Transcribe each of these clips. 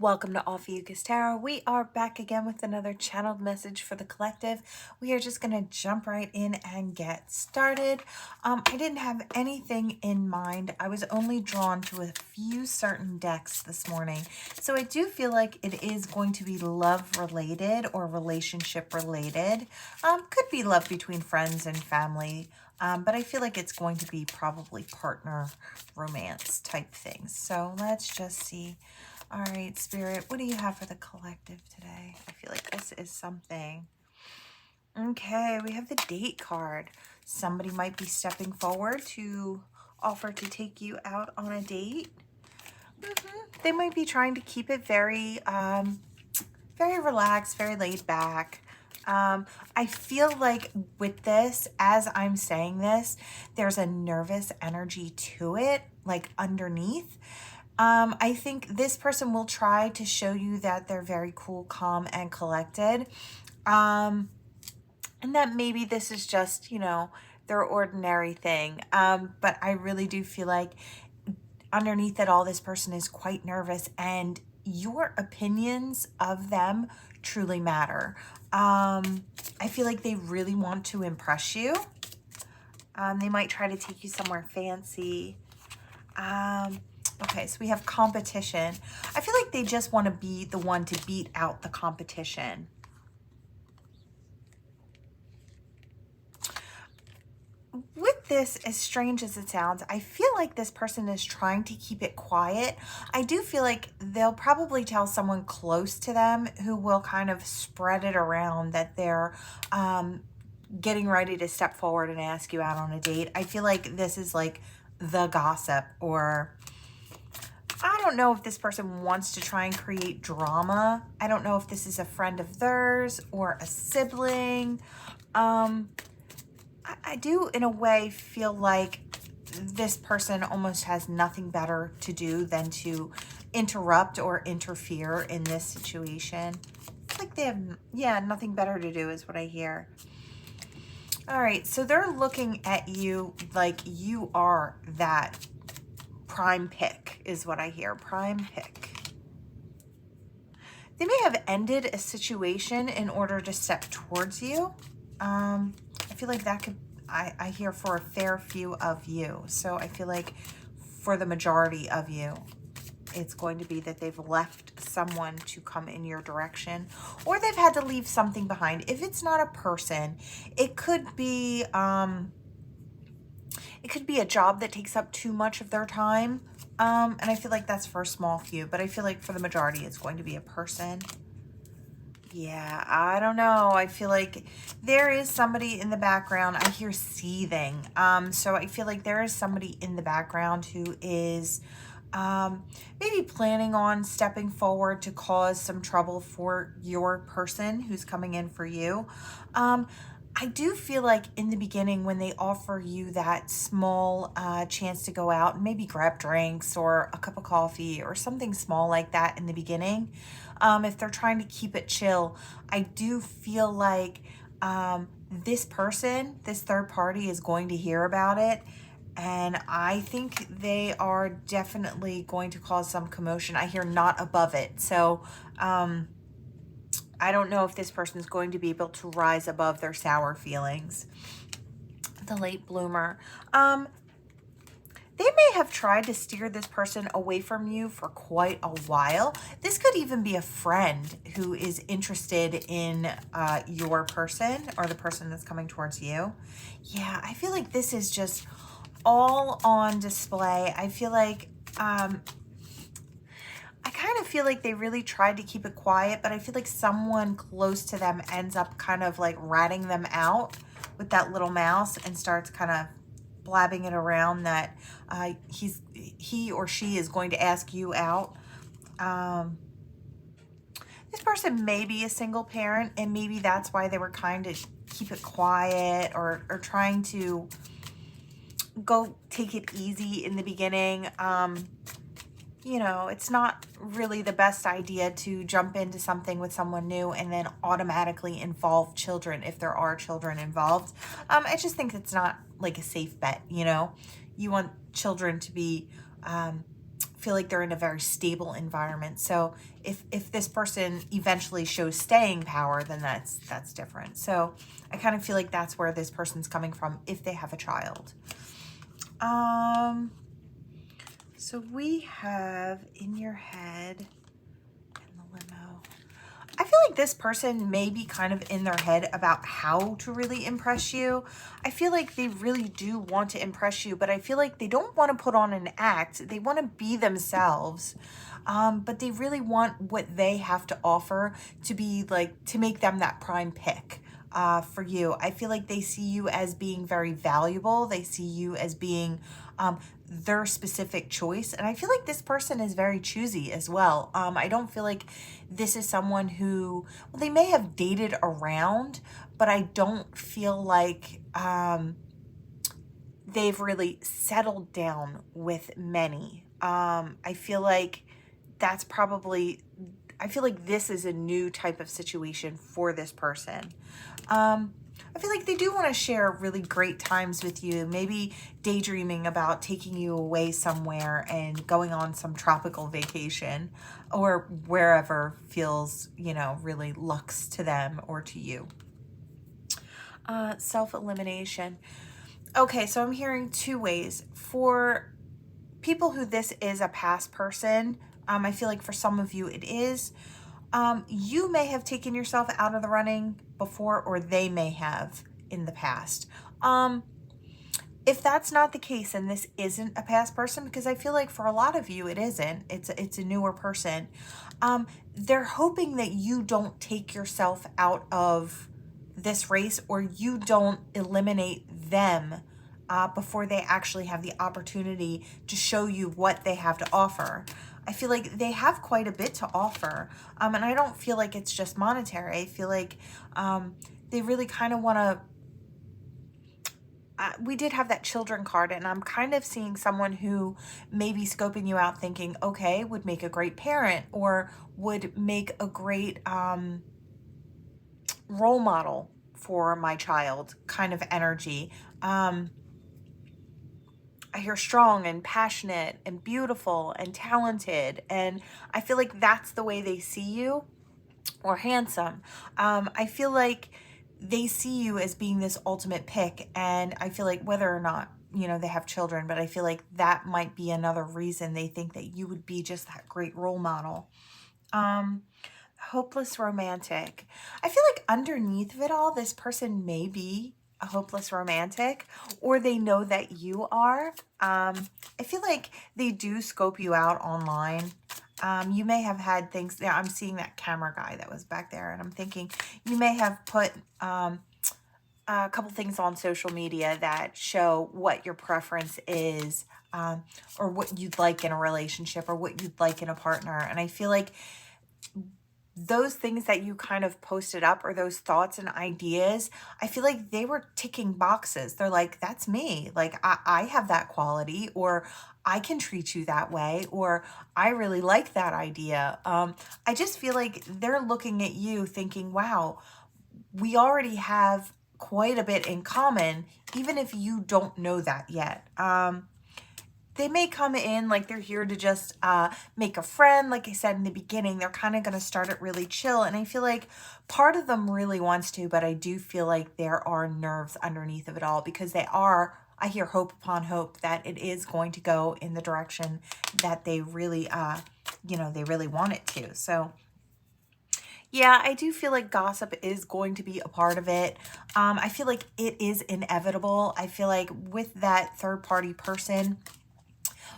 Welcome to Ophiuchus Tarot. We are back again with another channeled message for the collective. We are just going to jump right in and get started. I didn't have anything in mind. I was only drawn to a few certain decks this morning. So I do feel like it is going to be love related or relationship related. Could be love between friends and family. But I feel like it's going to be probably partner romance type things. So let's just see. All right, Spirit, what do you have for the collective today? I feel like this is something. Okay, we have the date card. Somebody might be stepping forward to offer to take you out on a date. They might be trying to keep it very, very relaxed, very laid back. I feel like with this, as I'm saying this, there's a nervous energy to it, like underneath. I think this person will try to show you that they're very cool, calm, and collected. And that maybe this is just, you know, their ordinary thing. But I really do feel like underneath it all, this person is quite nervous and your opinions of them truly matter. I feel like they really want to impress you. They might try to take you somewhere fancy. Okay, so we have competition. I feel like they just want to be the one to beat out the competition. With this, as strange as it sounds, I feel like this person is trying to keep it quiet. I do feel like they'll probably tell someone close to them who will kind of spread it around that they're getting ready to step forward and ask you out on a date. I feel like this is like the gossip, or I don't know if this person wants to try and create drama. I don't know if this is a friend of theirs or a sibling. I do, in a way, feel like this person almost has nothing better to do than to interrupt or interfere in this situation. Like they have, yeah, nothing better to do is what I hear. All right, so they're looking at you like you are that prime pick is what I hear. Prime pick. They may have ended a situation in order to step towards you. I feel like that could, I hear for a fair few of you. So I feel like for the majority of you, it's going to be that they've left someone to come in your direction, or they've had to leave something behind. If it's not a person, it could be a job that takes up too much of their time. And I feel like that's for a small few, but I feel like for the majority, it's going to be a person. Yeah, I don't know. I feel like there is somebody in the background. I hear seething. So I feel like there is somebody in the background who is maybe planning on stepping forward to cause some trouble for your person who's coming in for you. I do feel like in the beginning when they offer you that small chance to go out and maybe grab drinks or a cup of coffee or something small like that in the beginning, if they're trying to keep it chill, I do feel like this person, this third party, is going to hear about it. And I think they are definitely going to cause some commotion. I hear not above it. So, I don't know if this person is going to be able to rise above their sour feelings. The late bloomer. They may have tried to steer this person away from you for quite a while. This could even be a friend who is interested in your person or the person that's coming towards you. Yeah, I feel like this is just all on display. I feel like I kind of feel like they really tried to keep it quiet, but I feel like someone close to them ends up kind of like ratting them out with that little mouse and starts kind of blabbing it around that he or she is going to ask you out. This person may be a single parent, and maybe that's why they were kind of keep it quiet or trying to go take it easy in the beginning. You know, it's not really the best idea to jump into something with someone new and then automatically involve children if there are children involved. I just think it's not like a safe bet, you know. You want children to be feel like they're in a very stable environment. So if this person eventually shows staying power, then that's different. So I kind of feel like that's where this person's coming from if they have a child. So we have in your head and the limo. I feel like this person may be kind of in their head about how to really impress you. I feel like they really do want to impress you, but I feel like they don't want to put on an act. They want to be themselves, but they really want what they have to offer to be like, to make them that prime pick for you. I feel like they see you as being very valuable. They see you as being their specific choice. And I feel like this person is very choosy as well. I don't feel like this is someone who, well, they may have dated around, but I don't feel like they've really settled down with many. I feel like that's probably, I feel like this is a new type of situation for this person. I feel like they do want to share really great times with you, maybe daydreaming about taking you away somewhere and going on some tropical vacation or wherever feels, you know, really luxe to them or to you. Self-elimination. Okay, so I'm hearing two ways. For people who this is a past person, I feel like for some of you it is. You may have taken yourself out of the running before, or they may have in the past. If that's not the case and this isn't a past person, because I feel like for a lot of you it isn't, it's a newer person, they're hoping that you don't take yourself out of this race, or you don't eliminate them before they actually have the opportunity to show you what they have to offer. I feel like they have quite a bit to offer. And I don't feel like it's just monetary. I feel like they really kind of want to, we did have that children card, and I'm kind of seeing someone who may be scoping you out thinking, okay, would make a great parent or would make a great role model for my child kind of energy. I hear strong and passionate and beautiful and talented. And I feel like that's the way they see you, or handsome. I feel like they see you as being this ultimate pick. And I feel like whether or not, you know, they have children, but I feel like that might be another reason they think that you would be just that great role model. Hopeless romantic. I feel like underneath of it all, this person may be a hopeless romantic, or they know that you are. I feel like they do scope you out online. You may have had things there. I'm seeing that camera guy that was back there, and I'm thinking you may have put a couple things on social media that show what your preference is, or what you'd like in a relationship, or what you'd like in a partner. And I feel like those things that you kind of posted up, or those thoughts and ideas, I feel like they were ticking boxes. They're like, that's me. Like, I have that quality, or I can treat you that way, or I really like that idea. I just feel like they're looking at you thinking, wow, we already have quite a bit in common, even if you don't know that yet. They may come in like they're here to just make a friend. Like I said in the beginning, they're kind of going to start it really chill. And I feel like part of them really wants to, but I do feel like there are nerves underneath of it all, because they are, I hear hope upon hope that it is going to go in the direction that they really, you know, they really want it to. So yeah, I do feel like gossip is going to be a part of it. I feel like it is inevitable. I feel like with that third party person,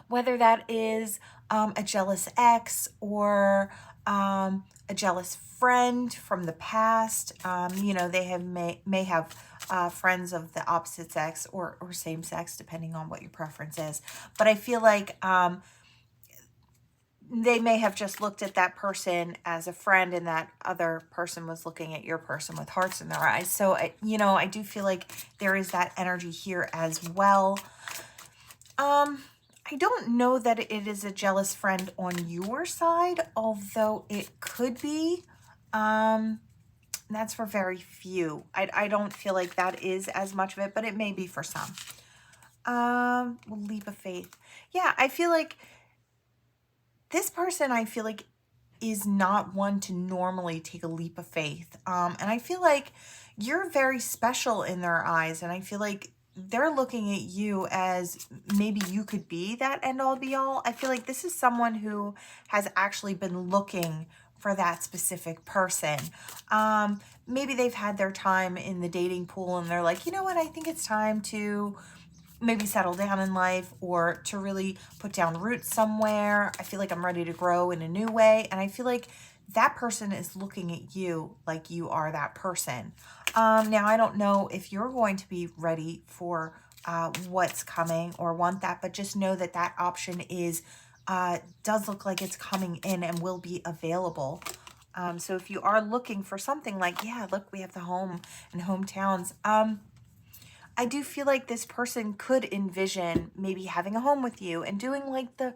whether that is a jealous ex, or a jealous friend from the past. You know, they have may have friends of the opposite sex, or same sex, depending on what your preference is. But I feel like they may have just looked at that person as a friend, and that other person was looking at your person with hearts in their eyes. So, you know, I do feel like there is that energy here as well. I don't know that it is a jealous friend on your side, although it could be. That's for very few. I don't feel like that is as much of it, but it may be for some. Leap of faith. Yeah, I feel like this person, I feel like, is not one to normally take a leap of faith. And I feel like you're very special in their eyes. And I feel like they're looking at you as maybe you could be that end all be all. I feel like this is someone who has actually been looking for that specific person. Maybe they've had their time in the dating pool and they're like, you know what, I think it's time to maybe settle down in life or to really put down roots somewhere. I feel like I'm ready to grow in a new way. And I feel like that person is looking at you like you are that person. Now, I don't know if you're going to be ready for what's coming or want that, but just know that that option is does look like it's coming in and will be available. So if you are looking for something like, yeah, look, we have the home and hometowns. I do feel like this person could envision maybe having a home with you and doing like the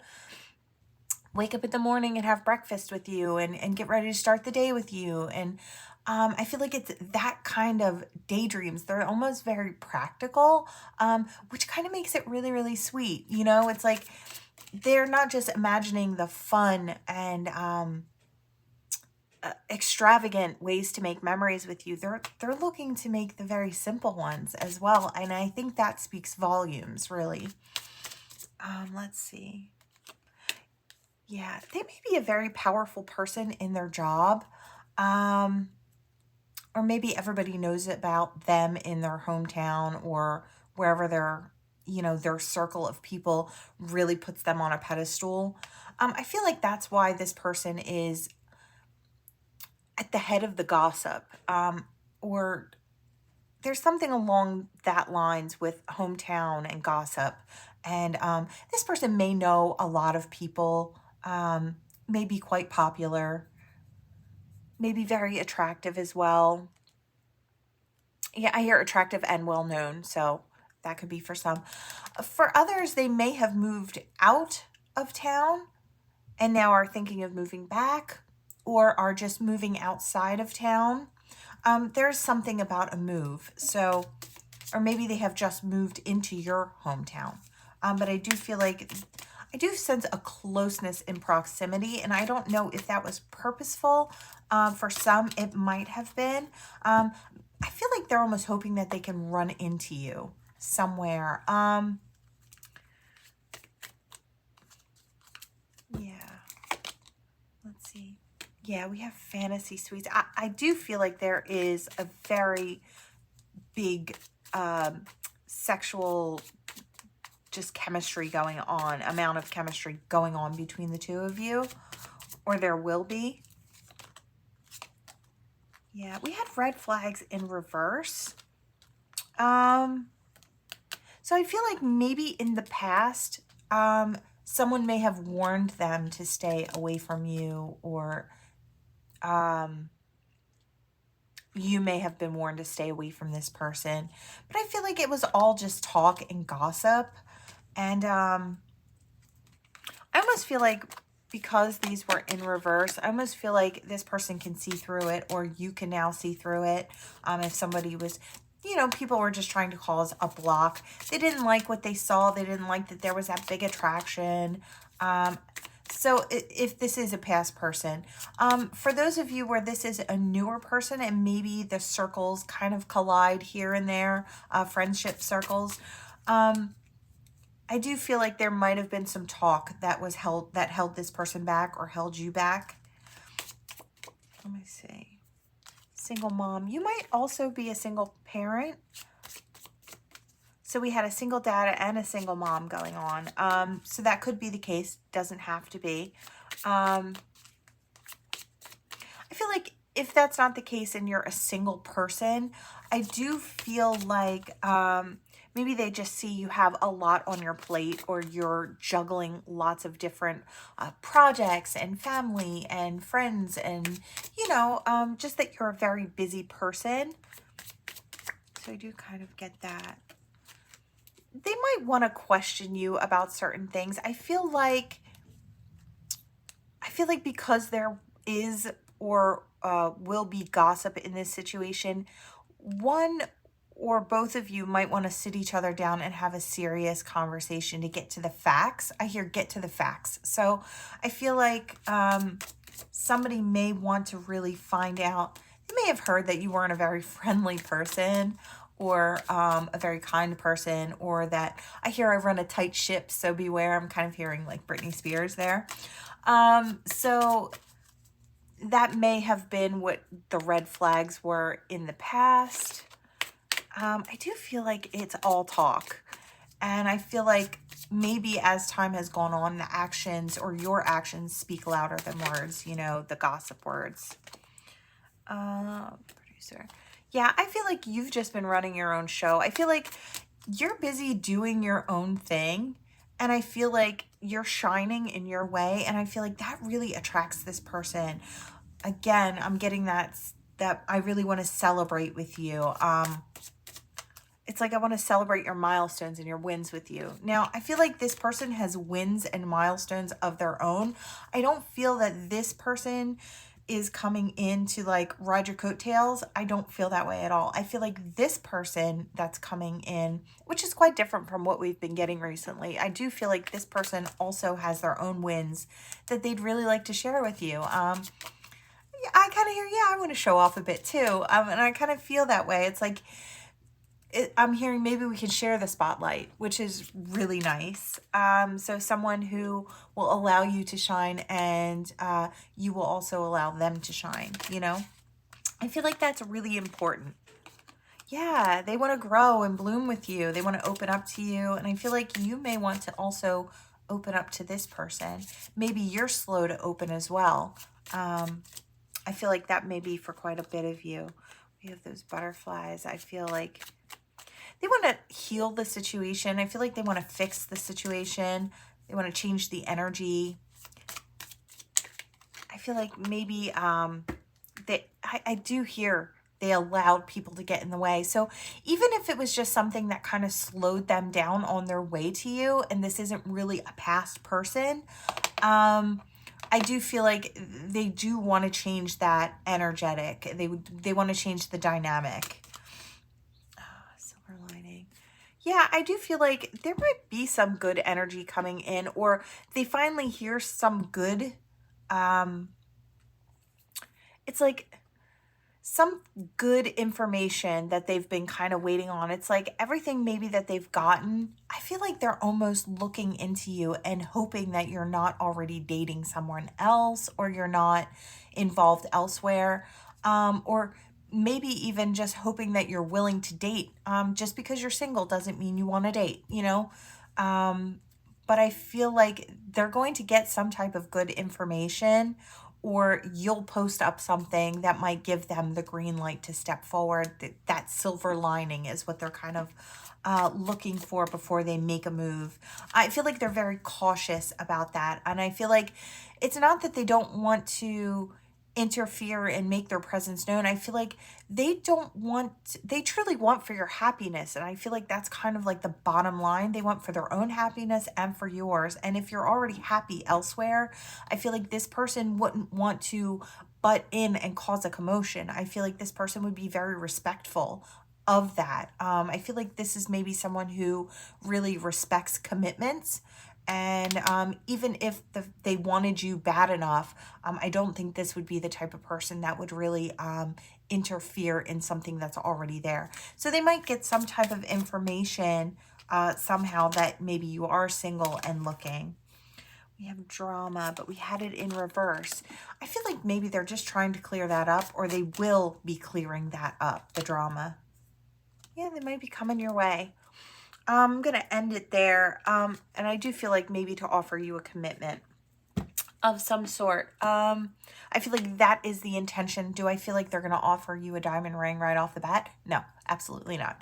wake up in the morning and have breakfast with you and get ready to start the day with you. And I feel like it's that kind of daydreams. They're almost very practical, which kind of makes it really, really sweet. You know, it's like they're not just imagining the fun and extravagant ways to make memories with you. They're looking to make the very simple ones as well, and I think that speaks volumes, really. Let's see. Yeah, they may be a very powerful person in their job, or maybe everybody knows about them in their hometown or wherever their circle of people really puts them on a pedestal. I feel like that's why this person is at the head of the gossip, or there's something along that lines with hometown and gossip. And this person may know a lot of people, may be quite popular, may be very attractive as well. Yeah, I hear attractive and well known, so that could be for some. For others, they may have moved out of town and now are thinking of moving back, or are just moving outside of town. There's something about a move. So, or maybe they have just moved into your hometown. But I do feel like, I do sense a closeness in proximity, and I don't know if that was purposeful. For some, it might have been. I feel like they're almost hoping that they can run into you somewhere. Yeah. Let's see. Yeah, we have fantasy suites. I do feel like there is a very big sexual just chemistry going on, amount of chemistry going on between the two of you, or there will be. Yeah, we had red flags in reverse. So I feel like maybe in the past, someone may have warned them to stay away from you, or you may have been warned to stay away from this person. But I feel like it was all just talk and gossip. And I almost feel like because these were in reverse, I almost feel like this person can see through it, or you can now see through it. If somebody was, people were just trying to cause a block. They didn't like what they saw. They didn't like that there was that big attraction. So if this is a past person, for those of you where this is a newer person and maybe the circles kind of collide here and there, friendship circles, I do feel like there might have been some talk that held this person back or held you back. Let me see. Single mom. You might also be a single parent. So we had a single dad and a single mom going on. So that could be the case. Doesn't have to be. I feel like if that's not the case and you're a single person, I do feel like maybe they just see you have a lot on your plate, or you're juggling lots of different projects and family and friends, and, just that you're a very busy person. So I do kind of get that. They might want to question you about certain things. I feel like because there is or will be gossip in this situation, one or both of you might want to sit each other down and have a serious conversation to get to the facts. I hear get to the facts. So I feel like somebody may want to really find out. They may have heard that you weren't a very friendly person, or a very kind person, or that I hear I run a tight ship, so beware. I'm kind of hearing like Britney Spears there. So that may have been what the red flags were in the past. I do feel like it's all talk. And I feel like maybe as time has gone on, the actions or your actions speak louder than words, you know, the gossip words. Producer. Yeah, I feel like you've just been running your own show. I feel like you're busy doing your own thing. And I feel like you're shining in your way. And I feel like that really attracts this person. Again, I'm getting that I really want to celebrate with you. It's like I want to celebrate your milestones and your wins with you. Now, I feel like this person has wins and milestones of their own. I don't feel that this person is coming in to like ride your coattails. I don't feel that way at all. I feel like this person that's coming in, which is quite different from what we've been getting recently. I do feel like this person also has their own wins that they'd really like to share with you. I kind of hear, yeah, I want to show off a bit too. And I kind of feel that way. It's like, I'm hearing maybe we can share the spotlight, which is really nice. So someone who will allow you to shine, and you will also allow them to shine, you know? I feel like that's really important. Yeah, they want to grow and bloom with you. They want to open up to you. And I feel like you may want to also open up to this person. Maybe you're slow to open as well. I feel like that may be for quite a bit of you. We have those butterflies. I feel like they want to heal the situation. I feel like they want to fix the situation. They want to change the energy. I feel like maybe I do hear they allowed people to get in the way. So even if it was just something that kind of slowed them down on their way to you, and this isn't really a past person, I do feel like they do want to change that energetic. They want to change the dynamic. Silver lining. Yeah, I do feel like there might be some good energy coming in, or they finally hear some good, it's like some good information that they've been kind of waiting on. It's like everything maybe that they've gotten, I feel like they're almost looking into you and hoping that you're not already dating someone else, or you're not involved elsewhere, or maybe even just hoping that you're willing to date. Just because you're single doesn't mean you want to date, you know? But I feel like they're going to get some type of good information, or you'll post up something that might give them the green light to step forward. That silver lining is what they're kind of looking for before they make a move. I feel like they're very cautious about that. And I feel like it's not that they don't want to interfere and make their presence known. I feel like they truly want for your happiness. And I feel like that's kind of like the bottom line. They want for their own happiness and for yours. And if you're already happy elsewhere, I feel like this person wouldn't want to butt in and cause a commotion. I feel like this person would be very respectful of that. I feel like this is maybe someone who really respects commitments. And even if they wanted you bad enough, I don't think this would be the type of person that would really interfere in something that's already there. So they might get some type of information somehow that maybe you are single and looking. We have drama, but we had it in reverse. I feel like maybe they're just trying to clear that up, or they will be clearing that up, the drama. Yeah, they might be coming your way. I'm going to end it there. And I do feel like maybe to offer you a commitment of some sort. I feel like that is the intention. Do I feel like they're going to offer you a diamond ring right off the bat? No, absolutely not.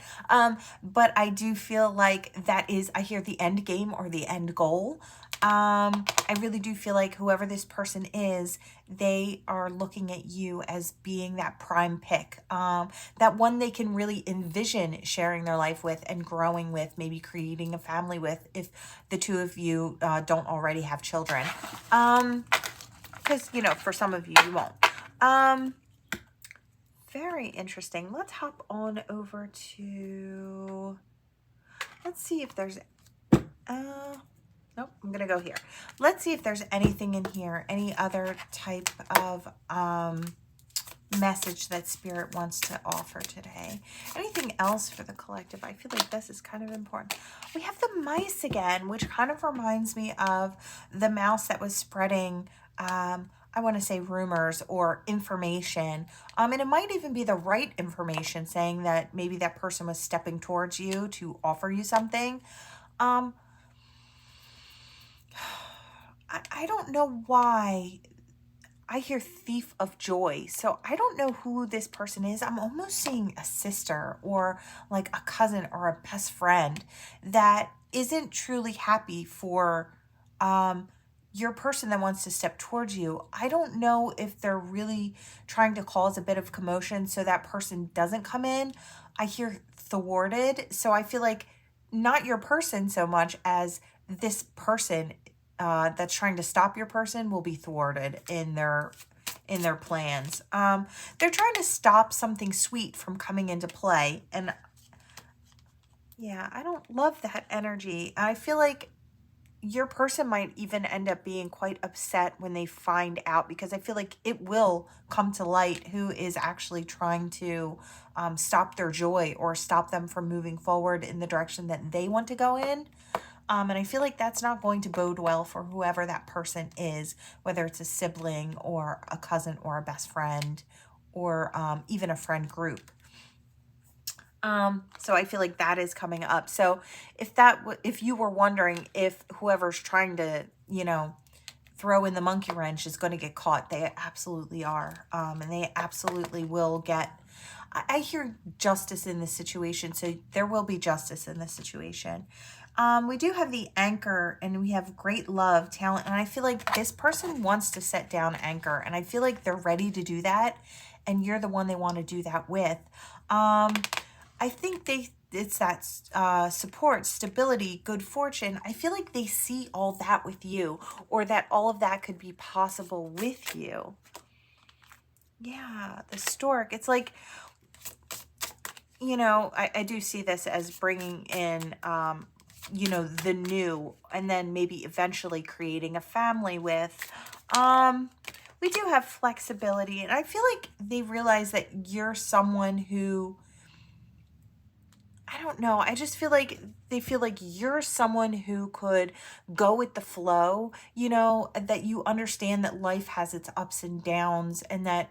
But I do feel like that is, I hear the end game or the end goal. I really do feel like whoever this person is, they are looking at you as being that prime pick, that one they can really envision sharing their life with and growing with, maybe creating a family with, if the two of you don't already have children. Because, you know, for some of you, you won't. Very interesting. Let's hop on over to, let's see if there's, nope, I'm going to go here. Let's see if there's anything in here, any other type of message that Spirit wants to offer today. Anything else for the collective? I feel like this is kind of important. We have the mice again, which kind of reminds me of the mouse that was spreading, I want to say rumors or information. And it might even be the right information, saying that maybe that person was stepping towards you to offer you something. I don't know why I hear thief of joy. So I don't know who this person is. I'm almost seeing a sister or like a cousin or a best friend that isn't truly happy for your person that wants to step towards you. I don't know if they're really trying to cause a bit of commotion so that person doesn't come in. I hear thwarted. So I feel like not your person so much as this person that's trying to stop your person will be thwarted in their plans. They're trying to stop something sweet from coming into play. And yeah, I don't love that energy. I feel like your person might even end up being quite upset when they find out, because I feel like it will come to light who is actually trying to stop their joy or stop them from moving forward in the direction that they want to go in. And I feel like that's not going to bode well for whoever that person is, whether it's a sibling or a cousin or a best friend or even a friend group. So I feel like that is coming up. So if you were wondering if whoever's trying to, throw in the monkey wrench is going to get caught, they absolutely are. And they absolutely will get, I hear justice in this situation. So there will be justice in this situation. We do have the anchor, and we have great love, talent, and I feel like this person wants to set down anchor, and I feel like they're ready to do that, and you're the one they want to do that with. I think it's that support, stability, good fortune. I feel like they see all that with you, or that all of that could be possible with you. Yeah, the stork. It's like, I do see this as bringing in the new, and then maybe eventually creating a family with. We do have flexibility, and I feel like they realize that you're someone who, I don't know, I just feel like they feel like you're someone who could go with the flow, that you understand that life has its ups and downs, and that,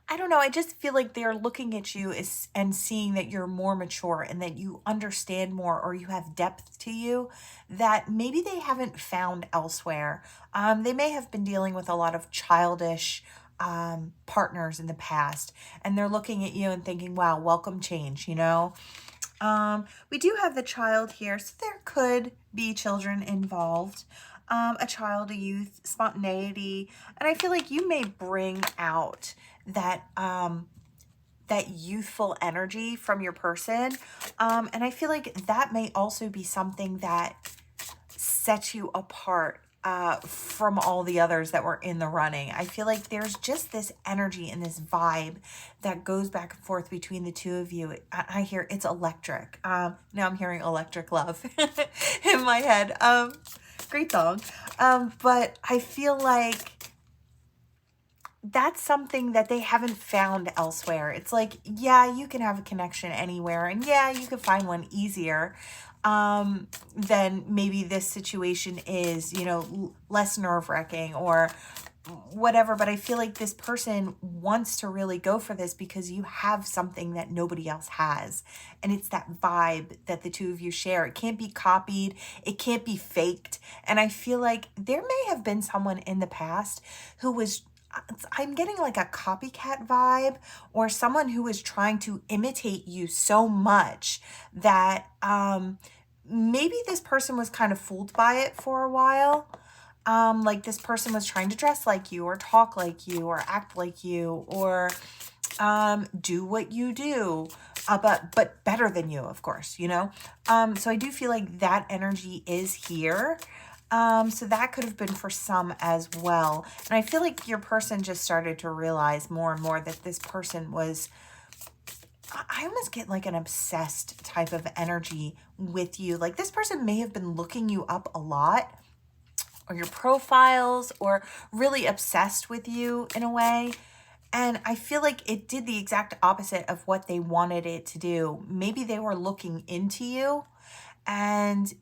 I don't know, I just feel like they're looking at you and seeing that you're more mature and that you understand more, or you have depth to you that maybe they haven't found elsewhere. They may have been dealing with a lot of childish partners in the past, and they're looking at you and thinking, wow, welcome change, We do have the child here, so there could be children involved. A child, a youth, spontaneity, and I feel like you may bring out that that youthful energy from your person, and I feel like that may also be something that sets you apart from all the others that were in the running. I feel like there's just this energy and this vibe that goes back and forth between the two of you. I hear it's electric. Now I'm hearing electric love in my head. Great song. But I feel like that's something that they haven't found elsewhere. It's like, yeah, you can have a connection anywhere, and yeah, you can find one easier than maybe this situation is, less nerve-wracking or whatever. But I feel like this person wants to really go for this because you have something that nobody else has, and it's that vibe that the two of you share. It can't be copied, it can't be faked. And I feel like there may have been someone in the past who was, I'm getting like a copycat vibe, or someone who is trying to imitate you so much that maybe this person was kind of fooled by it for a while. Like this person was trying to dress like you, or talk like you, or act like you, or do what you do, but better than you, of course, So I do feel like that energy is here. So that could have been for some as well. And I feel like your person just started to realize more and more that this person was, I almost get like an obsessed type of energy with you. Like this person may have been looking you up a lot, or your profiles, or really obsessed with you in a way. And I feel like it did the exact opposite of what they wanted it to do. Maybe they were looking into you, and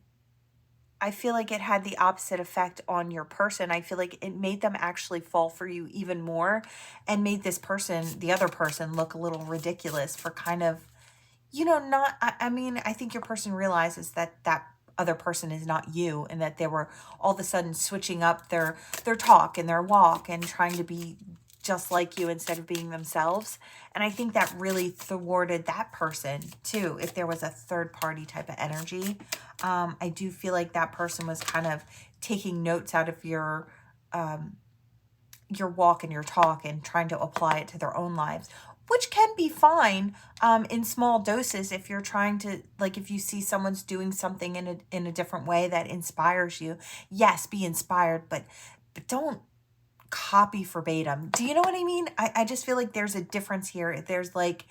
I feel like it had the opposite effect on your person. I feel like it made them actually fall for you even more, and made this person, the other person, look a little ridiculous for kind of, not, I mean, I think your person realizes that that other person is not you, and that they were all of a sudden switching up their talk and their walk and trying to be just like you instead of being themselves. And I think that really thwarted that person too, if there was a third party type of energy. I do feel like that person was kind of taking notes out of your walk and your talk and trying to apply it to their own lives, which can be fine in small doses if you're trying to, like, if you see someone's doing something in a different way that inspires you. Yes, be inspired, but don't copy verbatim. Do you know what I mean? I just feel like there's a difference here. There's like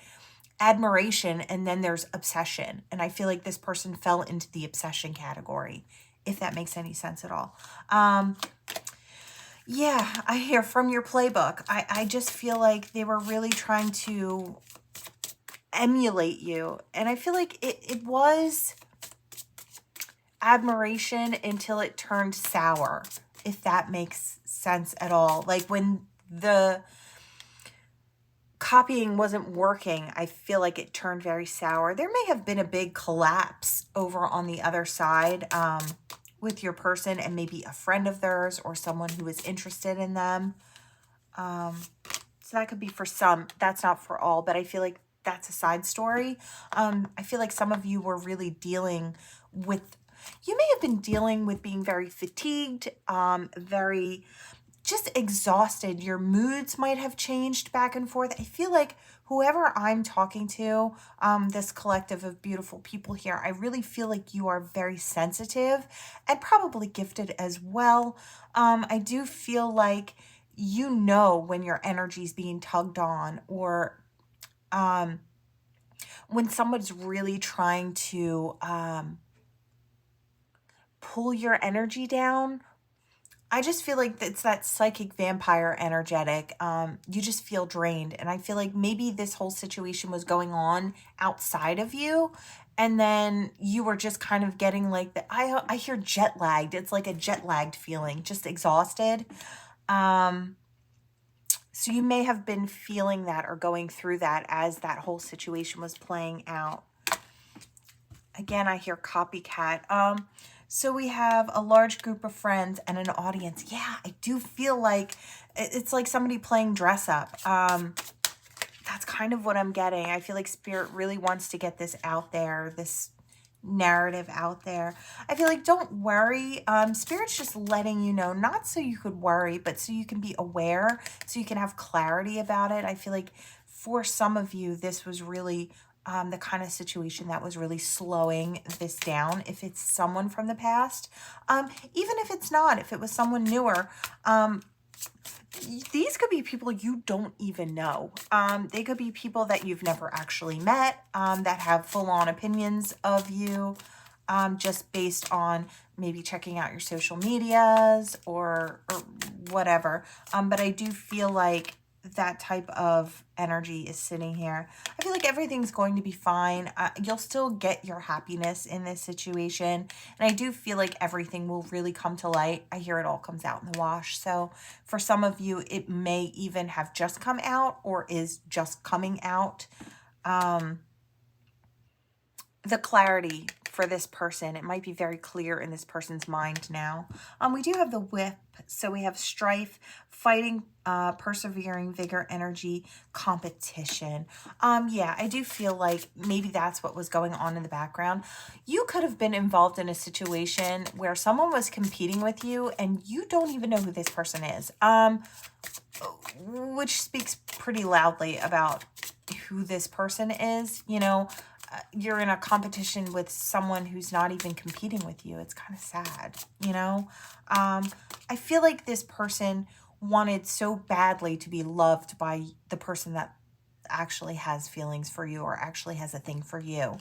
admiration, and then there's obsession. And I feel like this person fell into the obsession category, if that makes any sense at all. Yeah, I hear from your playbook. I just feel like they were really trying to emulate you. And I feel like it was admiration until it turned sour, if that makes sense at all. Like when the copying wasn't working, I feel like it turned very sour. There may have been a big collapse over on the other side with your person, and maybe a friend of theirs or someone who was interested in them. So that could be for some. That's not for all, but I feel like that's a side story. I feel like some of you were really dealing with, you may have been dealing with being very fatigued, very just exhausted. Your moods might have changed back and forth. I feel like whoever I'm talking to, this collective of beautiful people here, I really feel like you are very sensitive and probably gifted as well. I do feel like you know when your energy's being tugged on, or when someone's really trying to pull your energy down. I just feel like it's that psychic vampire energetic. You just feel drained. And I feel like maybe this whole situation was going on outside of you. And then you were just kind of getting like I hear jet lagged. It's like a jet lagged feeling, just exhausted. So you may have been feeling that or going through that as that whole situation was playing out. Again, I hear copycat. So we have a large group of friends and an audience. Yeah, I do feel like it's like somebody playing dress up. That's kind of what I'm getting. I feel like Spirit really wants to get this out there, this narrative out there. I feel like don't worry. Spirit's just letting you know, not so you could worry, but so you can be aware, so you can have clarity about it. I feel like for some of you, this was really the kind of situation that was really slowing this down. If it's someone from the past, even if it's not, if it was someone newer, these could be people you don't even know. They could be people that you've never actually met, that have full-on opinions of you, just based on maybe checking out your social medias or whatever. But I do feel like that type of energy is sitting here. I feel like everything's going to be fine. You'll still get your happiness in this situation. And I do feel like everything will really come to light. I hear it all comes out in the wash. So for some of you, it may even have just come out or is just coming out. The clarity for this person, it might be very clear in this person's mind now. We do have the whip, so we have strife, fighting, persevering, vigor, energy, competition. Yeah, I do feel like maybe that's what was going on in the background. You could have been involved in a situation where someone was competing with you and you don't even know who this person is, which speaks pretty loudly about who this person is. You know, you're in a competition with someone who's not even competing with you. It's kind of sad, you know? I feel like this person wanted so badly to be loved by the person that actually has feelings for you or actually has a thing for you,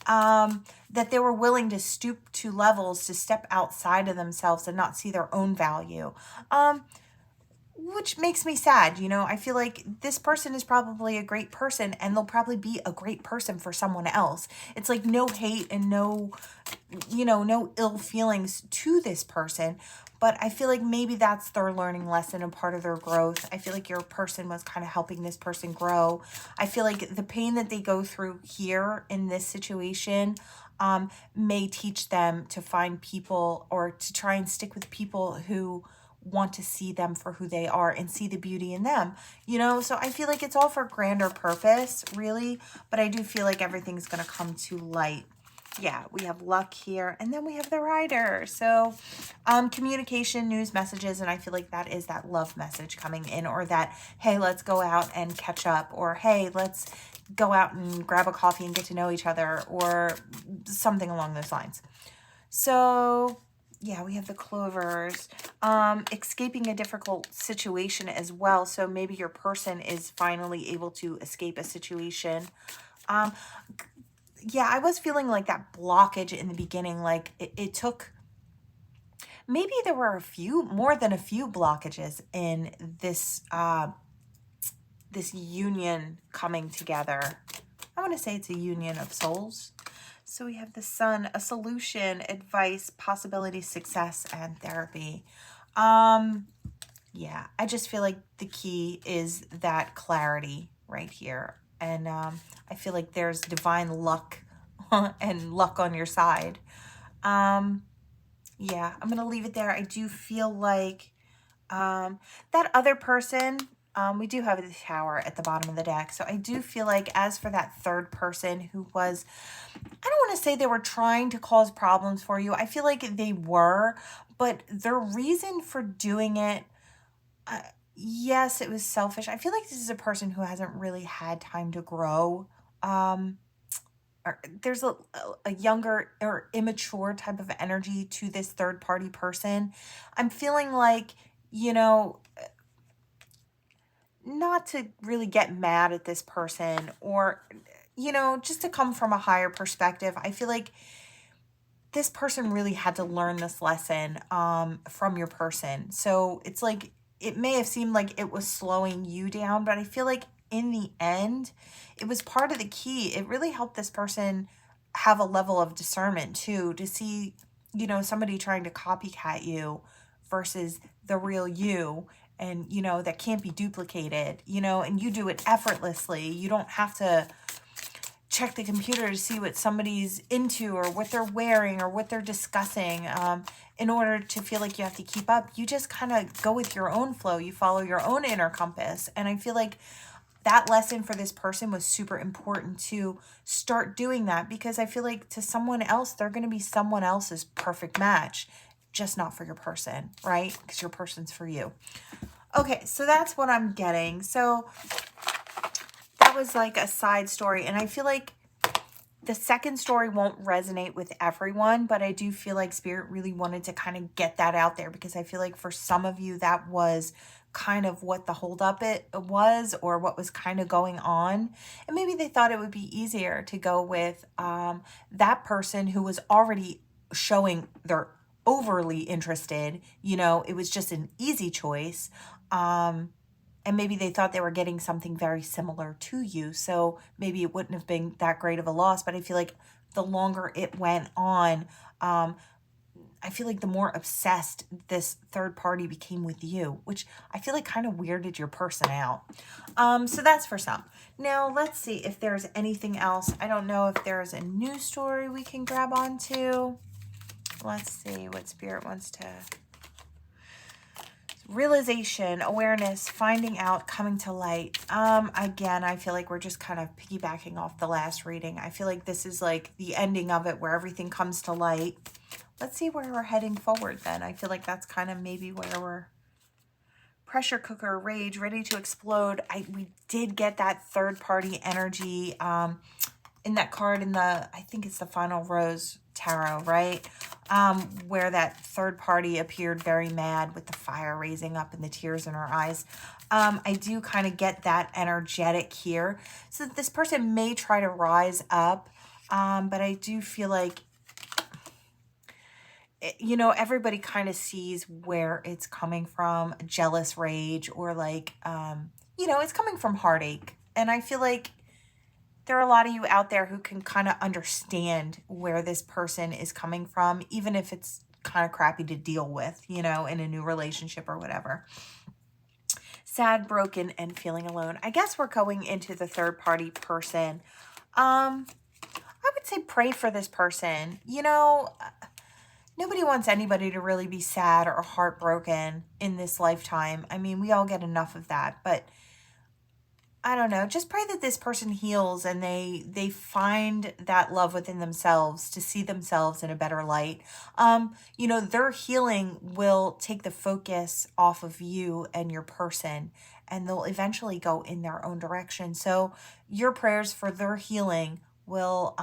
that they were willing to stoop to levels to step outside of themselves and not see their own value, which makes me sad. You know, I feel like this person is probably a great person and they'll probably be a great person for someone else. It's like no hate and no, you know, no ill feelings to this person. But I feel like maybe that's their learning lesson and part of their growth. I feel like your person was kind of helping this person grow. I feel like the pain that they go through here in this situation may teach them to find people or to try and stick with people who want to see them for who they are and see the beauty in them, you know? So I feel like it's all for grander purpose, really, but I do feel like everything's going to come to light. Yeah, we have luck here, and then we have the rider. So communication, news, messages, and I feel like that is that love message coming in, or that, hey, let's go out and catch up, or hey, let's go out and grab a coffee and get to know each other, or something along those lines. So yeah, we have the clovers, escaping a difficult situation as well. So maybe your person is finally able to escape a situation. Yeah, I was feeling like that blockage in the beginning, like it took, maybe there were more than a few blockages in this, this union coming together. I want to say it's a union of souls. So we have the Sun, a solution, advice, possibility, success, and therapy. Yeah, I just feel like the key is that clarity right here. And I feel like there's divine luck and luck on your side. Yeah, I'm going to leave it there. I do feel like that other person, we do have the Tower at the bottom of the deck. So I do feel like as for that third person who was, I don't want to say they were trying to cause problems for you. I feel like they were, but their reason for doing it, yes, it was selfish. I feel like this is a person who hasn't really had time to grow. There's a younger or immature type of energy to this third party person. I'm feeling like, you know, not to really get mad at this person or, you know, just to come from a higher perspective. I feel like this person really had to learn this lesson from your person. So it's like, it may have seemed like it was slowing you down, but I feel like in the end, it was part of the key. It really helped this person have a level of discernment too, to see, you know, somebody trying to copycat you versus the real you. And, you know, that can't be duplicated, you know, and you do it effortlessly. You don't have to check the computer to see what somebody's into or what they're wearing or what they're discussing in order to feel like you have to keep up. You just kind of go with your own flow. You follow your own inner compass. And I feel like that lesson for this person was super important to start doing that, because I feel like to someone else, they're going to be someone else's perfect match, just not for your person, right? Because your person's for you. Okay, so that's what I'm getting. So that was like a side story, and I feel like the second story won't resonate with everyone, but I do feel like Spirit really wanted to kind of get that out there, because I feel like for some of you that was kind of what the holdup it was, or what was kind of going on. And maybe they thought it would be easier to go with that person who was already showing they're overly interested. You know, it was just an easy choice. And maybe they thought they were getting something very similar to you. So maybe it wouldn't have been that great of a loss. But I feel like the longer it went on, I feel like the more obsessed this third party became with you, which I feel like kind of weirded your person out. So that's for some. Now, let's see if there's anything else. I don't know if there's a new story we can grab onto. Let's see what Spirit wants to... Realization, awareness, finding out, coming to light. Again, I feel like we're just kind of piggybacking off the last reading. I feel like this is like the ending of it, where everything comes to light. Let's see where we're heading forward then. I feel like that's kind of maybe where we're... Pressure cooker, rage, ready to explode. We did get that third party energy. in that card in the, I think it's the Final Rose Tarot, right? Where that third party appeared very mad with the fire raising up and the tears in her eyes. I do kind of get that energetic here. So this person may try to rise up, but I do feel like, you know, everybody kind of sees where it's coming from, jealous rage, or like, you know, it's coming from heartache. And I feel like there are a lot of you out there who can kind of understand where this person is coming from, even if it's kind of crappy to deal with, you know, in a new relationship or whatever. Sad, broken, and feeling alone. I guess we're going into the third party person. I would say pray for this person. You know, nobody wants anybody to really be sad or heartbroken in this lifetime. I mean, we all get enough of that, but I don't know, just pray that this person heals and they find that love within themselves to see themselves in a better light. You know, their healing will take the focus off of you and your person, and they'll eventually go in their own direction. So your prayers for their healing will,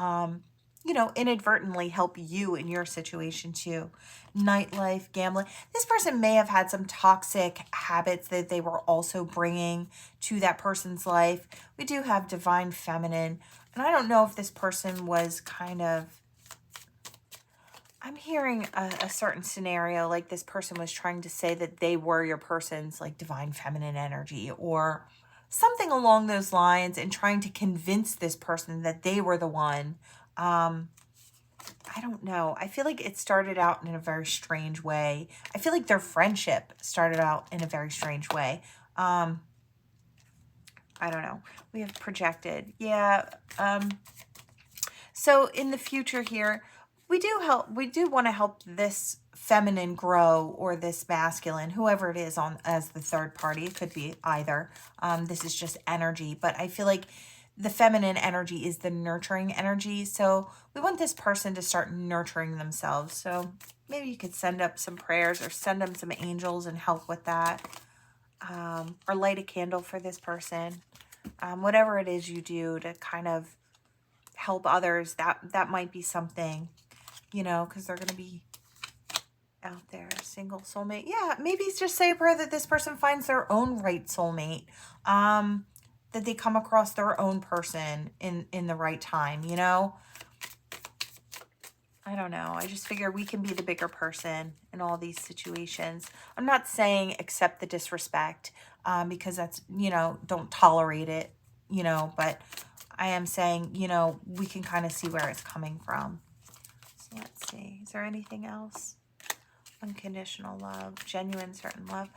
you know, inadvertently help you in your situation too. Nightlife, gambling. This person may have had some toxic habits that they were also bringing to that person's life. We do have divine feminine. And I don't know if this person was kind of, I'm hearing a certain scenario, like this person was trying to say that they were your person's like divine feminine energy or something along those lines, and trying to convince this person that they were the one. I don't know. I feel like it started out in a very strange way. I feel like their friendship started out in a very strange way. I don't know. We have projected. Yeah. So in the future here, we do want to help this feminine grow, or this masculine, whoever it is on as the third party. It could be either. This is just energy, but I feel like the feminine energy is the nurturing energy. So we want this person to start nurturing themselves. So maybe you could send up some prayers or send them some angels and help with that. Or light a candle for this person. Whatever it is you do to kind of help others, that might be something, you know, because they're going to be out there. Single soulmate. Yeah, maybe just say a prayer that this person finds their own right soulmate. That they come across their own person in the right time, you know? I don't know. I just figure we can be the bigger person in all these situations. I'm not saying accept the disrespect, because that's, you know, don't tolerate it, you know, but I am saying, you know, we can kind of see where it's coming from. So let's see. Is there anything else? Unconditional love, genuine, certain love.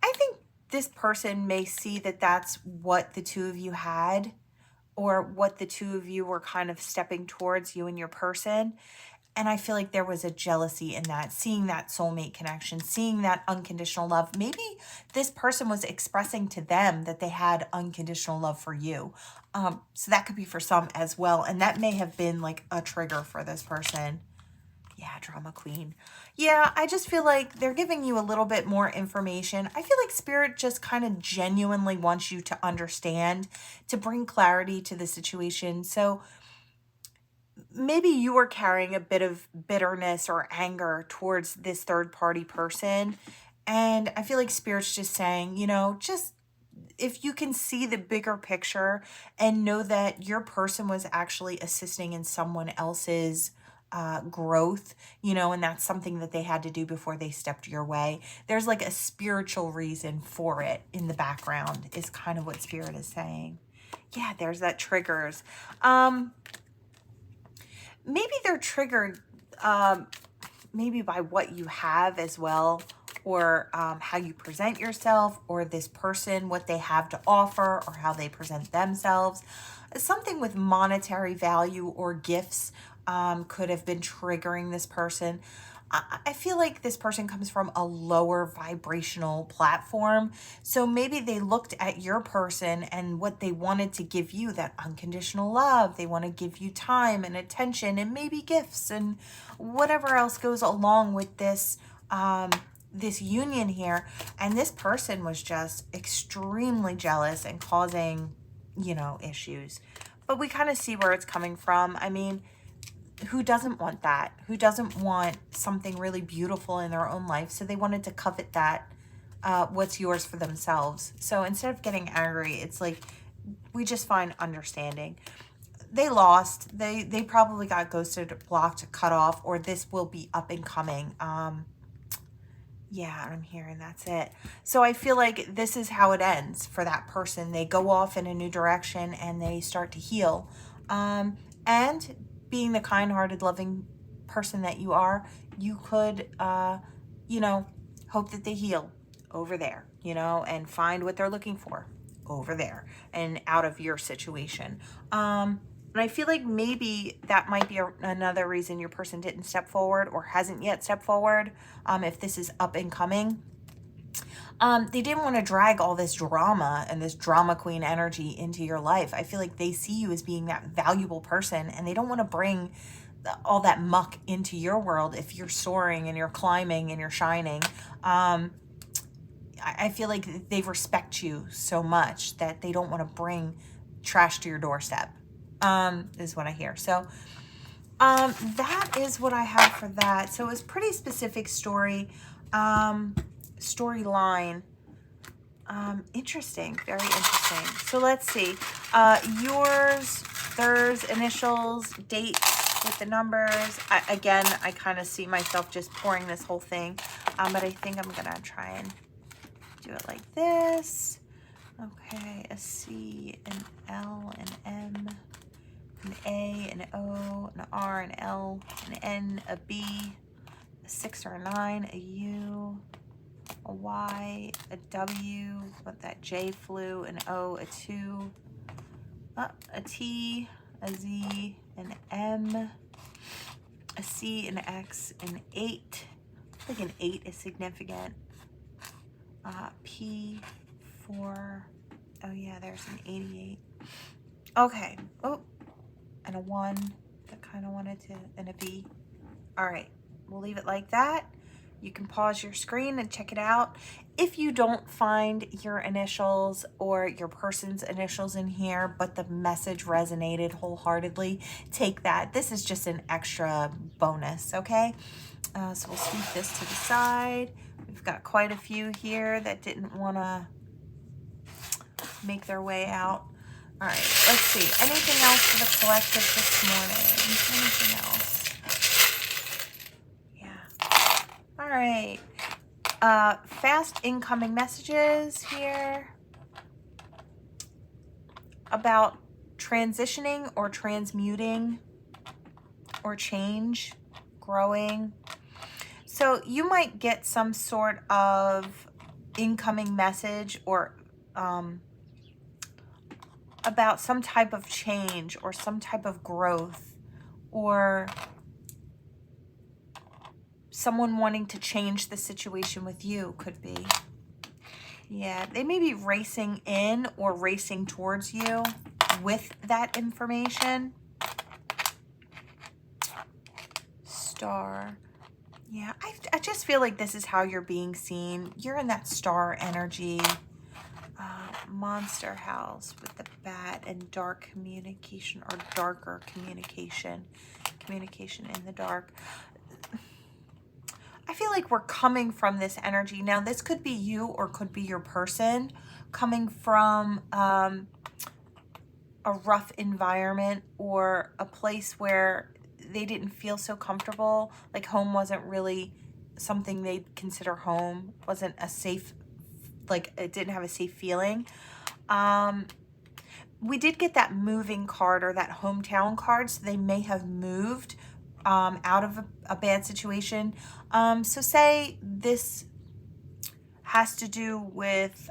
I think this person may see that that's what the two of you had, or what the two of you were kind of stepping towards, you and your person. And I feel like there was a jealousy in that, seeing that soulmate connection, seeing that unconditional love. Maybe this person was expressing to them that they had unconditional love for you. So that could be for some as well. And that may have been like a trigger for this person. Yeah, drama queen. Yeah, I just feel like they're giving you a little bit more information. I feel like Spirit just kind of genuinely wants you to understand, to bring clarity to the situation. So maybe you were carrying a bit of bitterness or anger towards this third party person. And I feel like Spirit's just saying, you know, just if you can see the bigger picture and know that your person was actually assisting in someone else's growth, you know, and that's something that they had to do before they stepped your way. There's like a spiritual reason for it in the background is kind of what Spirit is saying. Yeah, there's that triggers. Maybe they're triggered maybe by what you have as well, or how you present yourself, or this person, what they have to offer, or how they present themselves. Something with monetary value or gifts could have been triggering this person. I feel like this person comes from a lower vibrational platform. So maybe they looked at your person and what they wanted to give you, that unconditional love. They want to give you time and attention and maybe gifts and whatever else goes along with this, this union here. And this person was just extremely jealous and causing, you know, issues. but we kind of see where it's coming from. I mean, who doesn't want that? Who doesn't want something really beautiful in their own life? So they wanted to covet that, what's yours for themselves. So instead of getting angry, it's like, we just find understanding. They lost. They probably got ghosted, blocked, cut off, or this will be up and coming. Yeah, I'm hearing that's it. So I feel like this is how it ends for that person. They go off in a new direction and they start to heal. And being the kind-hearted, loving person that you are, you could, you know, hope that they heal over there, you know, and find what they're looking for over there and out of your situation. And I feel like maybe that might be another reason your person didn't step forward or hasn't yet stepped forward, if this is up and coming. They didn't want to drag all this drama and this drama queen energy into your life. I feel like they see you as being that valuable person, and they don't want to bring all that muck into your world if you're soaring and you're climbing and you're shining. I feel like they respect you so much that they don't want to bring trash to your doorstep, is what I hear. So that is what I have for that. So it was pretty specific story, storyline. Interesting, very interesting. So let's see, yours, theirs, initials, dates with the numbers. Again, I kind of see myself just pouring this whole thing, but I think I'm gonna try and do it like this. Okay, a C, an L, an M, an A, an O, an R, an L, an N, a B, a 6 or a 9, a U, a Y, a W, what that J flew, an O, a 2, a T, a Z, an M, a C, an X, an 8. I think an 8 is significant. P, 4. Oh yeah, there's an 88. Okay. Oh, and a 1. I kind of wanted to, and a B. All right, we'll leave it like that. You can pause your screen and check it out. If you don't find your initials or your person's initials in here, but the message resonated wholeheartedly, take that. This is just an extra bonus, okay? So we'll sweep this to the side. We've got quite a few here that didn't want to make their way out. All right, let's see. Anything else for the collective this morning? Anything else? Yeah. All right. Fast incoming messages here about transitioning or transmuting or change, growing. So you might get some sort of incoming message or about some type of change or some type of growth, or someone wanting to change the situation with you. Could be. Yeah, they may be racing in or racing towards you with that information. Star. Yeah, I just feel like this is how you're being seen. You're in that star energy. Monster house with the bat and dark communication or darker communication. Communication in the dark. I feel like we're coming from this energy. Now, this could be you or could be your person coming from a rough environment or a place where they didn't feel so comfortable. Like home wasn't really something they'd consider home. Wasn't a safe, like it didn't have a safe feeling. We did get that moving card or that hometown card. So they may have moved out of a bad situation. So say this has to do with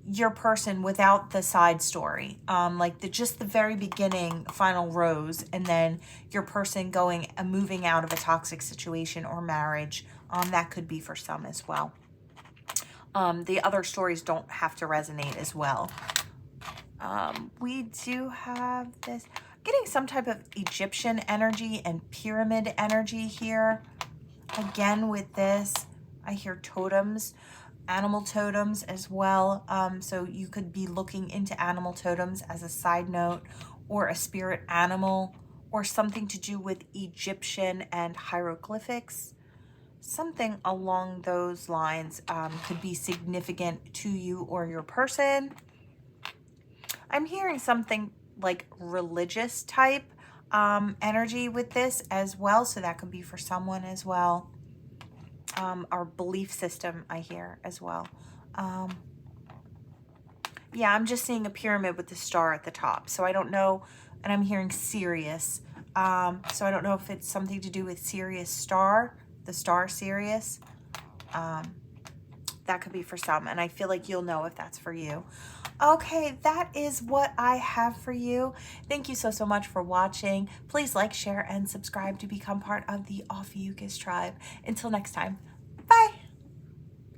your person without the side story, like just the very beginning, final rose, and then your person going and moving out of a toxic situation or marriage. That could be for some as well. The other stories don't have to resonate as well. We do have this, getting some type of Egyptian energy and pyramid energy here. Again, with this, I hear totems. animal totems as well. So you could be looking into animal totems as a side note, or a spirit animal, or something to do with Egyptian and hieroglyphics. Something along those lines could be significant to you or your person. I'm hearing something like religious type energy with this as well. So that could be for someone as well. Our belief system, I hear as well. Yeah, I'm just seeing a pyramid with the star at the top. So I don't know, and I'm hearing Sirius. So I don't know if it's something to do with Sirius star, the star Sirius. That could be for some, and I feel like you'll know if that's for you. Okay, that is what I have for you. Thank you so much for watching. Please like, share, and subscribe to become part of the Ophiuchus tribe. Until next time.